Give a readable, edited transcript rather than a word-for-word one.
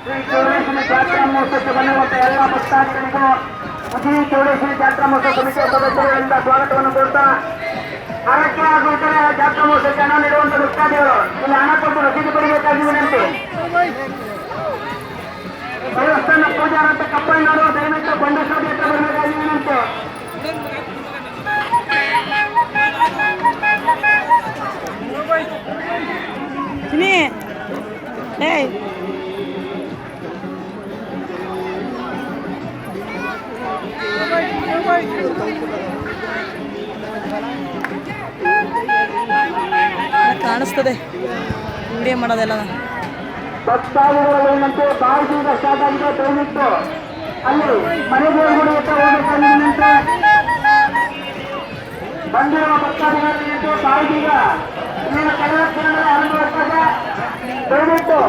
ಶ್ರೀ ಚೌಡೇಶ್ವರಿ ಜಾತ್ರಾ ಮಹೋತ್ಸವಕ್ಕೆ ಬಂದಿರುವಂತಹ ಎಲ್ಲ ಭಕ್ತಾದಿಗಳಿಗೂ ಉಜಿನಿ ಚೌಡೇಶ್ವರಿ ಜಾತ್ರಾ ಮಹೋತ್ಸವ ಸಮಿತಿಯ ಸದಸ್ಯರಿಂದ ಸ್ವಾಗತವನ್ನು ಕೋರ್ತಾ ಹರಕೆ ಹಾಗೂ ಇತರೆ ಜಾತ್ರಾ ಮಹೋತ್ಸವಕ್ಕೆ ಹಣ ನೀಡುವಂತಹ ಭಕ್ತಾದಿಗಳು ಇಲ್ಲಿ ಹಣ ಕೊಟ್ಟು ರಸೀದಿ ಪಡೆಯಬೇಕಾಗಿ ವಿನಂತಿ. ದೇವಸ್ಥಾನ ಪೂಜಾರಂತ ಕಪ್ಪಣ್ಣವರು ದಯವಿಟ್ಟು ಗೊಂಡೇಶ್ವರಿ ಹತ್ರ ಬರಬೇಕಾಗಿ ವಿನಂತಿ. ಕಾಣಿಸ್ತದೆ ವಿಡಿಯೋ ಮಾಡೋದೆಲ್ಲ ಭಕ್ತಾದಿಗಳೇನಂತೆ ಬಾಯಿಗೆ ಸ್ಟಾರ್ಟ್ ಆಗಿದೆ. ದಯವಿಟ್ಟು ಅಲ್ಲಿ ಮನೆ ದೇವರುಗಳು ಹತ್ರ ಹೋಗಬೇಕಾಗಿ ವಿನಂತಿ. ಬಂದಿರುವ ಭಕ್ತಾದಿಗಳೇನಂತೆ ಬಾಯಿಗೆ ಇನ್ನೇನು ಕನ್ನಡ ಆರಂಭ ದಯವಿಟ್ಟು